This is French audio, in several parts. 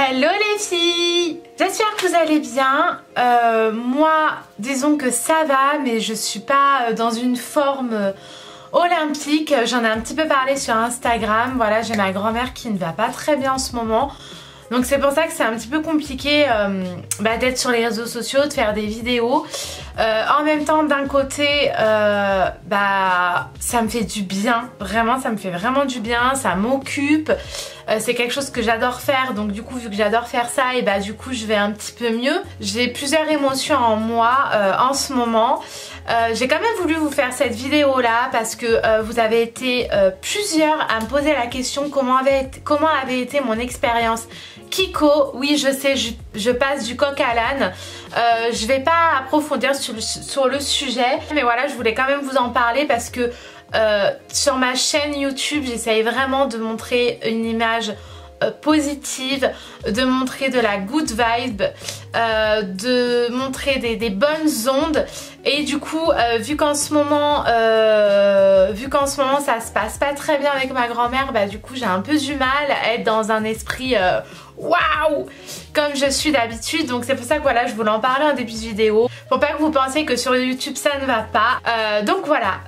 Hello les filles, j'espère que vous allez bien. Moi, disons que ça va, mais je suis pas dans une forme olympique. J'en ai un petit peu parlé sur Instagram. Voilà, j'ai ma grand-mère qui ne va pas très bien en ce moment. Donc c'est pour ça que c'est un petit peu compliqué d'être sur les réseaux sociaux, de faire des vidéos. En même temps, d'un côté, ça me fait du bien. Vraiment, ça me fait vraiment du bien. Ça m'occupe. C'est quelque chose que j'adore faire. Donc du coup, vu que j'adore faire ça, et du coup, je vais un petit peu mieux. J'ai plusieurs émotions en moi en ce moment. J'ai quand même voulu vous faire cette vidéo là parce que vous avez été plusieurs à me poser la question comment avait été mon expérience Kiko. Oui, je sais, je passe du coq à l'âne. Je vais pas approfondir sur le sujet, mais voilà, je voulais quand même vous en parler parce que sur ma chaîne YouTube, j'essaye vraiment de montrer une image positive, de montrer de la good vibe, de montrer des bonnes ondes. Et du coup, vu qu'en ce moment ça se passe pas très bien avec ma grand-mère, du coup j'ai un peu du mal à être dans un esprit waouh comme je suis d'habitude. Donc c'est pour ça que voilà, je voulais en parler en début de vidéo pour pas que vous pensiez que sur YouTube ça ne va pas. Donc voilà,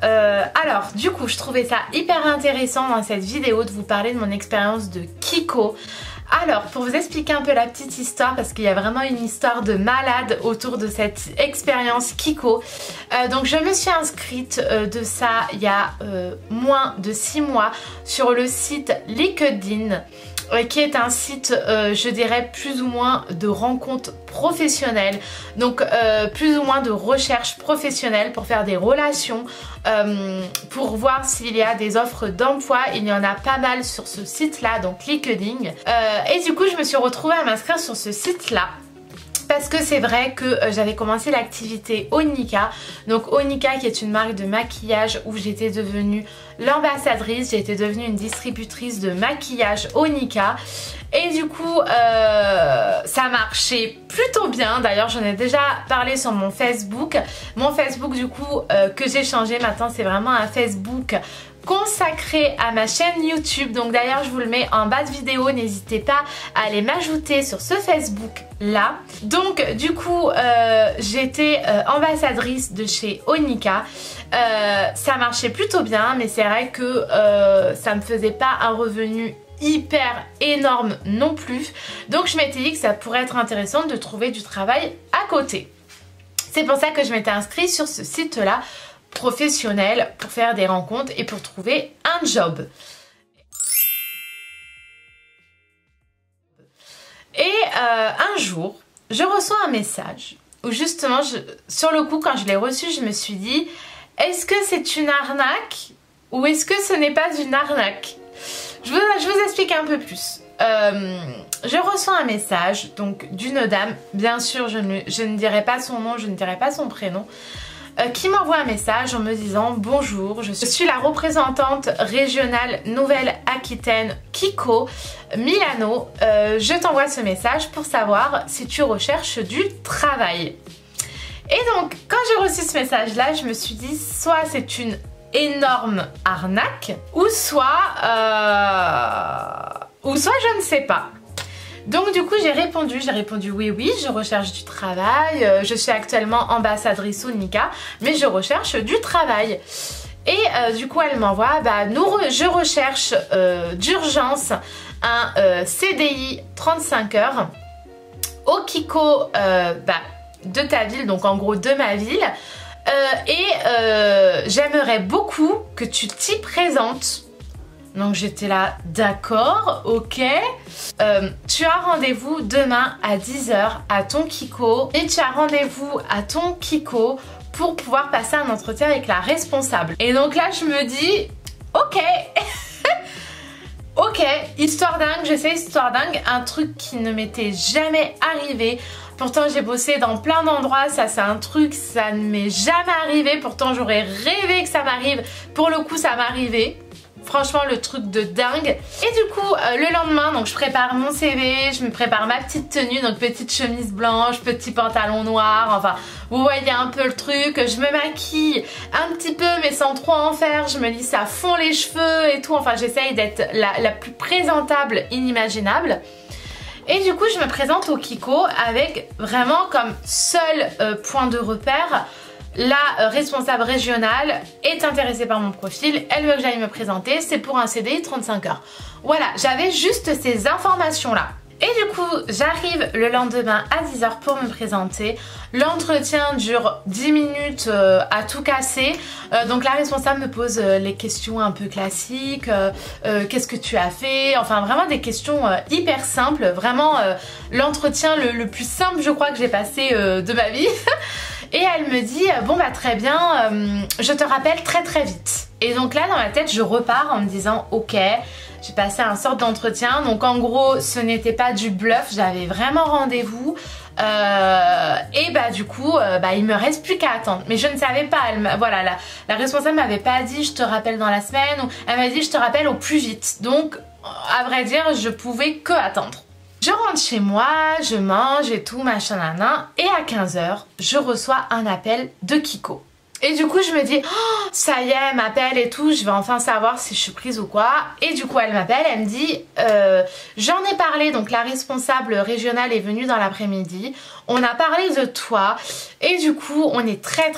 alors du coup je trouvais ça hyper intéressant dans cette vidéo de vous parler de mon expérience de Kiko. Alors pour vous expliquer un peu la petite histoire, parce qu'il y a vraiment une histoire de malade autour de cette expérience Kiko. Donc je me suis inscrite de ça il y a moins de 6 mois sur le site LinkedIn, qui est un site je dirais plus ou moins de rencontres professionnelles, donc plus ou moins de recherche professionnelle pour faire des relations, pour voir s'il y a des offres d'emploi. Il y en a pas mal sur ce site là, donc LinkedIn, et du coup je me suis retrouvée à m'inscrire sur ce site là parce que c'est vrai que j'avais commencé l'activité Onika. Donc Onika qui est une marque de maquillage où j'étais devenue l'ambassadrice, j'ai été devenue une distributrice de maquillage Onika. Et du coup ça marchait plutôt bien. D'ailleurs j'en ai déjà parlé sur mon Facebook. Mon Facebook du coup que j'ai changé maintenant, c'est vraiment un Facebook consacré à ma chaîne YouTube. Donc d'ailleurs je vous le mets en bas de vidéo, n'hésitez pas à aller m'ajouter sur ce Facebook là. Donc du coup j'étais ambassadrice de chez Onika. Ça marchait plutôt bien, mais c'est vrai que ça me faisait pas un revenu hyper énorme non plus. Donc je m'étais dit que ça pourrait être intéressant de trouver du travail à côté. C'est pour ça que je m'étais inscrite sur ce site là professionnel pour faire des rencontres et pour trouver un job. Et un jour, je reçois un message où justement, sur le coup, quand je l'ai reçu, je me suis dit, est-ce que c'est une arnaque ou est-ce que ce n'est pas une arnaque? Je vous explique un peu plus. Je reçois un message donc d'une dame, bien sûr je ne dirai pas son nom, je ne dirai pas son prénom, qui m'envoie un message en me disant bonjour, je suis la représentante régionale Nouvelle-Aquitaine Kiko Milano, je t'envoie ce message pour savoir si tu recherches du travail. Et donc quand j'ai reçu ce message là, je me suis dit soit c'est une énorme arnaque ou soit je ne sais pas. Donc du coup j'ai répondu oui, je recherche du travail, je suis actuellement ambassadrice Onika, mais je recherche du travail. Et du coup elle m'envoie, je recherche d'urgence un CDI 35 heures au Kiko de ta ville, donc en gros de ma ville, j'aimerais beaucoup que tu t'y présentes. Donc j'étais là, d'accord, ok. Tu as rendez-vous demain à 10 h à ton Kiko. Et tu as rendez-vous à ton Kiko pour pouvoir passer un entretien avec la responsable. Et donc là je me dis, ok. Ok, histoire dingue, je sais, histoire dingue. Un truc qui ne m'était jamais arrivé. Pourtant j'ai bossé dans plein d'endroits, ça c'est un truc, ça ne m'est jamais arrivé. Pourtant j'aurais rêvé que ça m'arrive. Pour le coup ça m'est arrivé. Franchement le truc de dingue. Et du coup le lendemain, donc je prépare mon CV, je me prépare ma petite tenue, donc petite chemise blanche, petit pantalon noir, enfin vous voyez un peu le truc. Je me maquille un petit peu mais sans trop en faire, je me lisse à fond les cheveux et tout, enfin j'essaye d'être la plus présentable inimaginable. Et du coup je me présente au Kiko avec vraiment comme seul point de repère, la responsable régionale est intéressée par mon profil, elle veut que j'aille me présenter, c'est pour un CDI 35 heures. Voilà, j'avais juste ces informations là. Et du coup, j'arrive le lendemain à 10 h pour me présenter. L'entretien dure 10 minutes à tout casser. Donc la responsable me pose les questions un peu classiques. Qu'est-ce que tu as fait? Enfin vraiment des questions hyper simples. Vraiment l'entretien le plus simple je crois que j'ai passé de ma vie. Et elle me dit bon bah très bien, je te rappelle très vite. Et donc là dans ma tête je repars en me disant ok, j'ai passé un sorte d'entretien, donc en gros ce n'était pas du bluff, j'avais vraiment rendez-vous et bah du coup il me reste plus qu'à attendre. Mais je ne savais pas, voilà, la responsable m'avait pas dit je te rappelle dans la semaine, ou elle m'a dit je te rappelle au plus vite. Donc à vrai dire je pouvais que attendre. Je rentre chez moi, je mange et tout machin nanan, et à 15 h je reçois un appel de Kiko. Et du coup je me dis oh, ça y est, elle m'appelle et tout, je vais enfin savoir si je suis prise ou quoi. Et du coup elle m'appelle, elle me dit j'en ai parlé, donc la responsable régionale est venue dans l'après-midi, on a parlé de toi et du coup on est très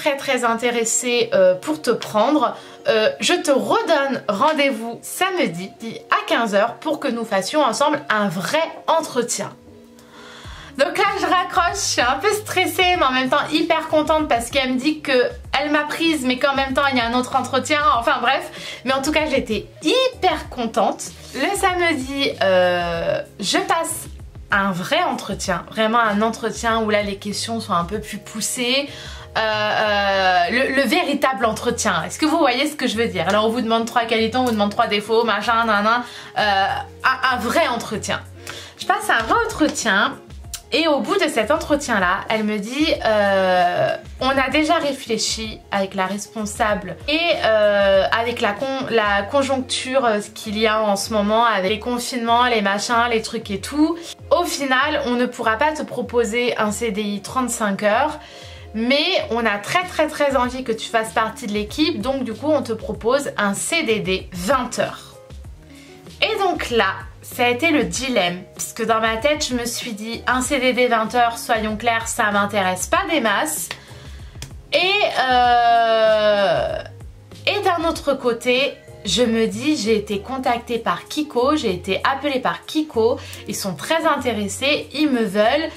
intéressé pour te prendre. Je te redonne rendez-vous samedi à 15 h pour que nous fassions ensemble un vrai entretien. Donc là je raccroche, je suis un peu stressée mais en même temps hyper contente parce qu'elle me dit qu'elle m'a prise mais qu'en même temps il y a un autre entretien, enfin bref. Mais en tout cas j'étais hyper contente. Le samedi je passe un vrai entretien, vraiment un entretien où là les questions sont un peu plus poussées. Le véritable entretien, est-ce que vous voyez ce que je veux dire? Alors on vous demande 3 qualités, on vous demande 3 défauts, machin, nanan, un vrai entretien. Je passe un vrai entretien. Et au bout de cet entretien là, elle me dit on a déjà réfléchi avec la responsable et avec la conjoncture qu'il y a en ce moment avec les confinements, les machins, les trucs et tout. Au final on ne pourra pas te proposer un CDI 35 heures, mais on a très envie que tu fasses partie de l'équipe, donc du coup on te propose un CDD 20 heures. Et donc là ça a été le dilemme, parce que dans ma tête je me suis dit un CDD 20 heures, soyons clairs, ça m'intéresse pas des masses. Et d'un autre côté je me dis j'ai été contactée par Kiko, j'ai été appelée par Kiko, ils sont très intéressés, ils me veulent.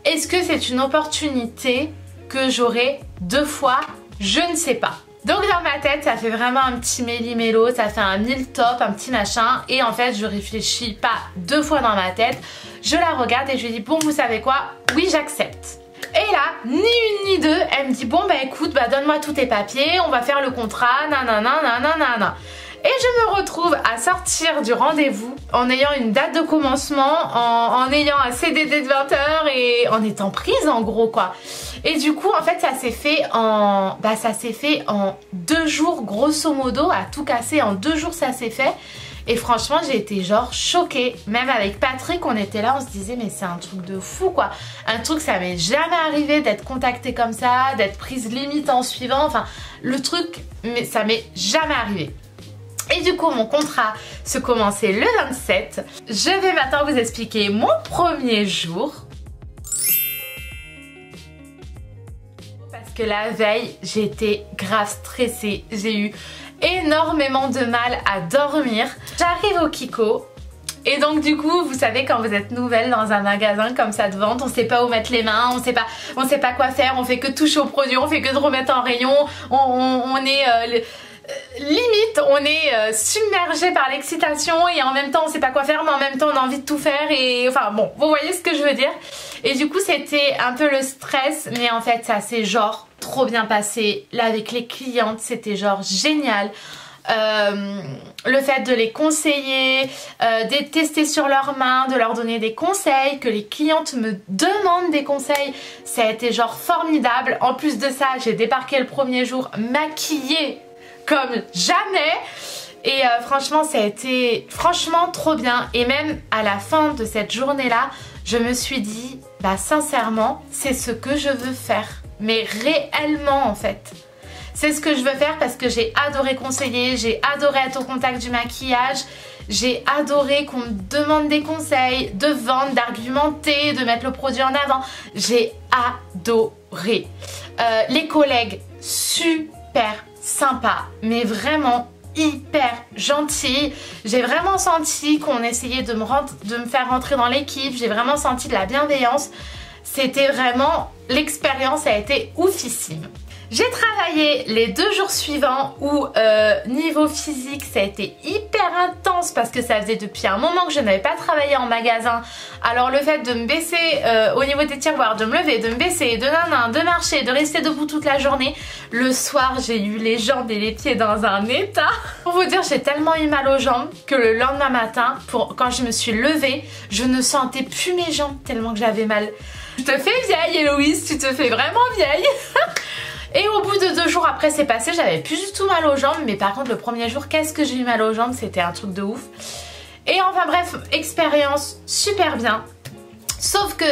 Est-ce que c'est une opportunité que j'aurai 2 fois? Je ne sais pas. Donc dans ma tête ça fait vraiment un petit méli-mélo, ça fait un mille top, un petit machin. Et en fait je réfléchis pas 2 fois dans ma tête. Je la regarde et je lui dis bon vous savez quoi, oui j'accepte. Et là ni une ni deux, elle me dit bon bah écoute donne-moi tous tes papiers, on va faire le contrat, nanana. Et je me retrouve à sortir du rendez-vous en ayant une date de commencement, en ayant un CDD de 20 heures et en étant prise en gros quoi. Et du coup en fait ça s'est fait en 2 jours grosso modo, à tout casser en 2 jours ça s'est fait. Et franchement j'ai été genre choquée. Même avec Patrick on était là, on se disait mais c'est un truc de fou quoi. Un truc ça m'est jamais arrivé d'être contactée comme ça, d'être prise limite en suivant. Enfin le truc, mais ça m'est jamais arrivé. Et du coup mon contrat se commençait le 27. Je vais maintenant vous expliquer mon premier jour. Parce que la veille j'étais grave stressée, j'ai eu énormément de mal à dormir. J'arrive au Kiko. Et donc du coup vous savez quand vous êtes nouvelle dans un magasin comme ça de vente, on sait pas où mettre les mains, on sait pas quoi faire, on fait que toucher au produit, on fait que de remettre en rayon, on est... limite on est submergé par l'excitation et en même temps on sait pas quoi faire mais en même temps on a envie de tout faire et enfin bon vous voyez ce que je veux dire. Et du coup c'était un peu le stress mais en fait ça s'est genre trop bien passé. Là avec les clientes c'était genre génial. Le fait de les conseiller, de tester sur leurs mains, de leur donner des conseils, que les clientes me demandent des conseils, ça a été genre formidable. En plus de ça j'ai débarqué le premier jour maquillée comme jamais et franchement ça a été trop bien. Et même à la fin de cette journée là je me suis dit sincèrement c'est ce que je veux faire, mais réellement en fait c'est ce que je veux faire parce que j'ai adoré conseiller, j'ai adoré être au contact du maquillage, J'ai adoré qu'on me demande des conseils, de vendre, d'argumenter, de mettre le produit en avant. J'ai adoré. Les collègues, super sympas, mais vraiment hyper gentils. J'ai vraiment senti qu'on essayait de me faire rentrer dans l'équipe. J'ai vraiment senti de la bienveillance. C'était vraiment, l'expérience a été oufissime. J'ai travaillé les 2 jours suivants où niveau physique ça a été hyper intense parce que ça faisait depuis un moment que je n'avais pas travaillé en magasin. Alors le fait de me baisser au niveau des tiroirs, de me lever, de me baisser, de marcher, de rester debout toute la journée. Le soir j'ai eu les jambes et les pieds dans un état. Pour vous dire, j'ai tellement eu mal aux jambes que le lendemain matin, quand je me suis levée, je ne sentais plus mes jambes tellement que j'avais mal. Tu te fais vieille Héloïse, tu te fais vraiment vieille. Et au bout de 2 jours après c'est passé, j'avais plus du tout mal aux jambes. Mais par contre le premier jour, qu'est-ce que j'ai eu mal aux jambes, c'était un truc de ouf. Et enfin bref, expérience super bien. Sauf que,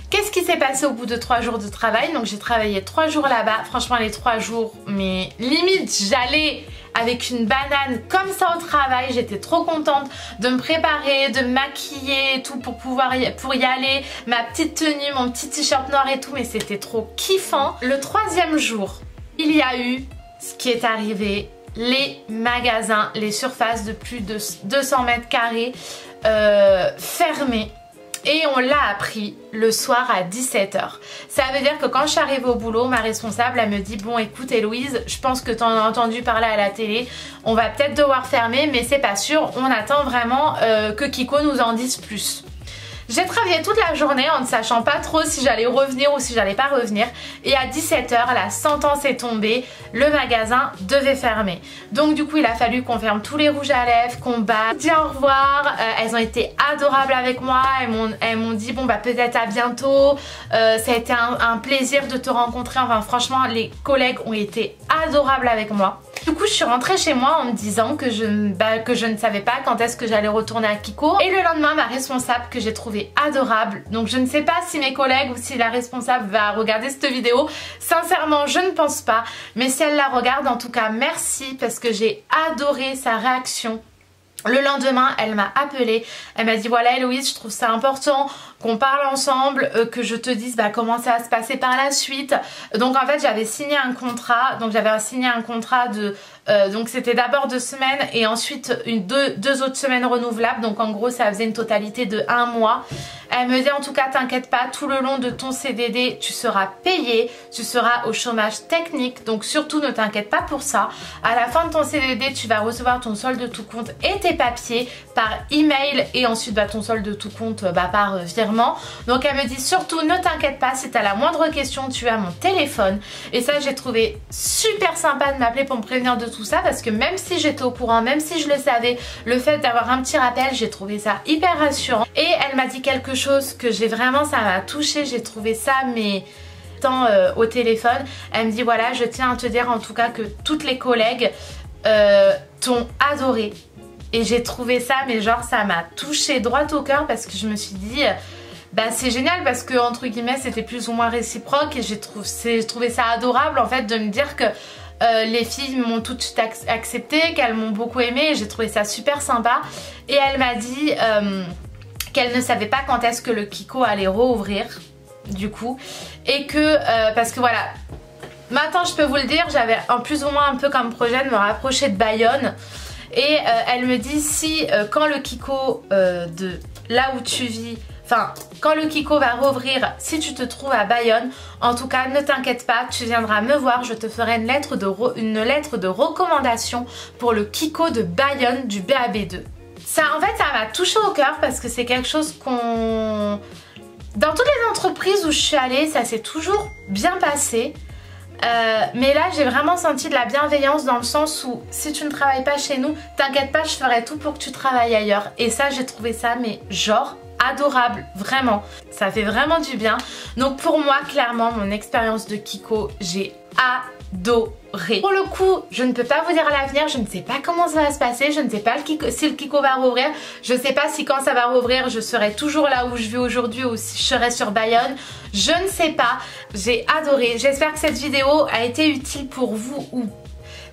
qu'est-ce qui s'est passé au bout de 3 jours de travail? Donc j'ai travaillé 3 jours là-bas. Franchement les 3 jours, mais limite j'allais avec une banane comme ça au travail. J'étais trop contente de me préparer, de me maquiller et tout pour y aller. Ma petite tenue, mon petit t-shirt noir et tout, mais c'était trop kiffant. Le 3e jour, il y a eu ce qui est arrivé. Les magasins, les surfaces de plus de 200 mètres carrés fermés. Et on l'a appris le soir à 17 h. Ça veut dire que quand je suis arrivée au boulot, ma responsable elle me dit: bon écoute Héloïse, je pense que tu en as entendu parler à la télé, on va peut-être devoir fermer mais c'est pas sûr, on attend vraiment que Kiko nous en dise plus. J'ai travaillé toute la journée en ne sachant pas trop si j'allais revenir ou si j'allais pas revenir. Et à 17 h, la sentence est tombée, le magasin devait fermer. Donc du coup il a fallu qu'on ferme tous les rouges à lèvres, qu'on dit au revoir. Elles ont été adorables avec moi, elles m'ont dit bon bah peut-être à bientôt. Ça a été un plaisir de te rencontrer. Enfin franchement les collègues ont été adorables avec moi. Du coup je suis rentrée chez moi en me disant que je ne savais pas quand est-ce que j'allais retourner à Kiko. Et le lendemain ma responsable que j'ai trouvée adorable, donc je ne sais pas si mes collègues ou si la responsable va regarder cette vidéo, sincèrement je ne pense pas, mais si elle la regarde en tout cas merci parce que j'ai adoré sa réaction. Le lendemain, elle m'a appelée, elle m'a dit voilà Héloïse, je trouve ça important qu'on parle ensemble, que je te dise comment ça va se passer par la suite. Donc en fait j'avais signé un contrat, de donc c'était d'abord 2 semaines et ensuite 2 autres semaines renouvelables, donc en gros ça faisait une totalité de 1 mois. Elle me dit en tout cas t'inquiète pas, tout le long de ton CDD tu seras payé, tu seras au chômage technique, donc surtout ne t'inquiète pas pour ça. À la fin de ton CDD tu vas recevoir ton solde de tout compte et tes papiers par email et ensuite ton solde de tout compte par virement. Donc elle me dit surtout ne t'inquiète pas, si tu as la moindre question tu as mon téléphone. Et ça j'ai trouvé super sympa de m'appeler pour me prévenir de tout ça parce que même si j'étais au courant, même si je le savais, le fait d'avoir un petit rappel j'ai trouvé ça hyper rassurant. Et elle m'a dit quelque chose que ça m'a touchée, j'ai trouvé ça mais au téléphone. Elle me dit voilà je tiens à te dire en tout cas que toutes les collègues t'ont adoré. Et j'ai trouvé ça mais genre ça m'a touchée droit au cœur parce que je me suis dit c'est génial parce que entre guillemets c'était plus ou moins réciproque et j'ai trouvé ça adorable en fait de me dire que les filles m'ont tout de suite accepté, qu'elles m'ont beaucoup aimé et j'ai trouvé ça super sympa. Et elle m'a dit qu'elle ne savait pas quand est-ce que le Kiko allait rouvrir du coup et que parce que voilà, maintenant je peux vous le dire, j'avais en plus ou moins un peu comme projet de me rapprocher de Bayonne. Et elle me dit si quand le Kiko de là où tu vis, enfin quand le Kiko va rouvrir, si tu te trouves à Bayonne, en tout cas ne t'inquiète pas, tu viendras me voir, je te ferai une lettre de recommandation pour le Kiko de Bayonne du BAB2. Ça en fait ça m'a touché au cœur parce que c'est quelque chose qu'on... Dans toutes les entreprises où je suis allée, ça s'est toujours bien passé. Mais là j'ai vraiment senti de la bienveillance dans le sens où si tu ne travailles pas chez nous, t'inquiète pas, je ferai tout pour que tu travailles ailleurs. Et ça j'ai trouvé ça mais genre adorable, vraiment. Ça fait vraiment du bien. Donc pour moi clairement mon expérience de Kiko, j'ai adoré. Pour le coup je ne peux pas vous dire l'avenir, je ne sais pas comment ça va se passer, je ne sais pas si le Kiko va rouvrir, je ne sais pas si quand ça va rouvrir je serai toujours là où je vis aujourd'hui ou si je serai sur Bayonne, je ne sais pas. J'ai adoré, j'espère que cette vidéo a été utile pour vous ou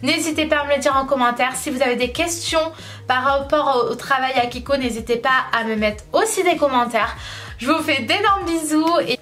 N'hésitez pas à me le dire en commentaire. Si vous avez des questions par rapport au travail à Kiko, n'hésitez pas à me mettre aussi des commentaires. Je vous fais d'énormes bisous et